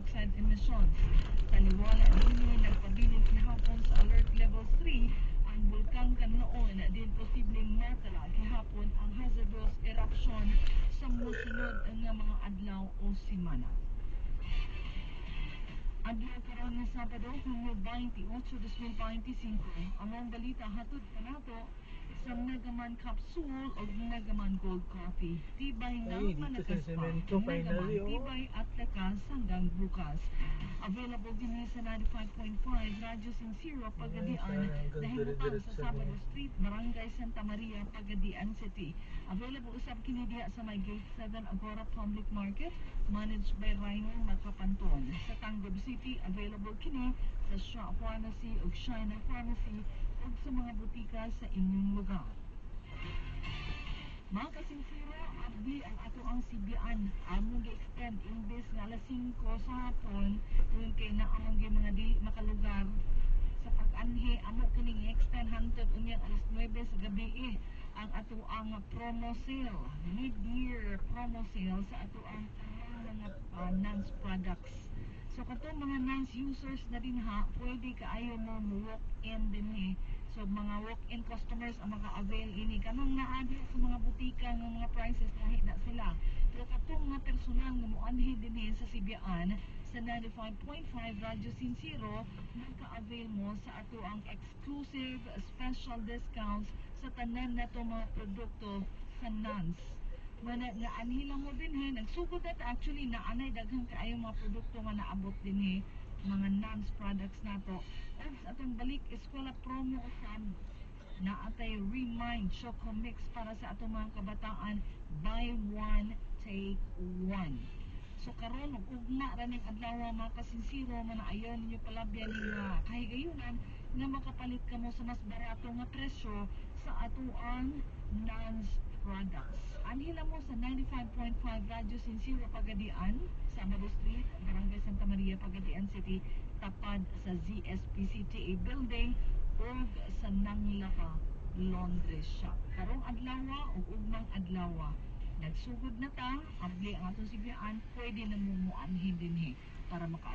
dioxide emissions. Taliwala din nagpabilin kahapon sa alert level 3 ang bulkan Kanoon na din posibleng matala kahapon ang hazardous eruption sa musunod nga mga adlaw o semana. Adlaw karon nga Sabado, Hunyo 28, 2025, among balita hatod kanato sa Megaman Capsule o Megaman Gold Coffee. Tibay nga Ay, dito malakas sa pa. semento, Megaman finally, oh. tibay at lakas hanggang bukas. Available din sa 95.5 Radyo Sincero, Pagadian, hanggang Dahimutan sa dire-diretso Sabado na. Street, Barangay Santa Maria, Pagadian City. Available usab kini diha sa may Gate 7 Agora Public Market, managed by Rhino Makapanton. Sa Tanggob City, available kini sa Shop Pharmacy o China Pharmacy o sa mga butika sa inyong lugar. Mga kasinsiro, abli ang ato ang CBN. Among gi-extend imbes nga alas 5 sa hapon, yun kay naamang mga dili makalugar sa pag-anhi, amo kining extend hantod unyang alas 9 sa gabi ang ato ang promo sale, mid-year promo sale sa ato ang mga NANS products. So katong mga NANS users na din ha, pwede kaayo mo walk-in din So mga walk-in customers ang maka-avail ini. Kanang naadya sa mga butika ng mga prices lahi na sila. Pero katong mga personal nga moanhi din sa CBN sa 95.5 Radyo Sincero, magka-avail mo sa ato ang exclusive special discounts sa tanan na to mga produkto sa NANS. Nga anhila mo din nagsugod at actually na anay daghang kaayo mga produkto nga naabot din mga NANS products nato. At sa atong balik eskwela promo usab na atay Remind Choco Mix para sa atong mga kabataan, buy one take one. So karon ugma ra ning adlaw mga kasinsiro man ayon ninyo palabyan nga kahigayunan nga makapalit kamo sa mas barato nga presyo sa atoang NANS products. Anhila mo sa 95.5 Radyo Sincero, Pagadian, Sabado Street, Barangay Santa Maria, Pagadian City, tapad sa ZSPCTA Building o sa Nanglapa Laundry Shop. Karong adlaw o ugmang adlaw nagsugod na ta, abli ang atong CBN, pwede na mo muanhin din para maka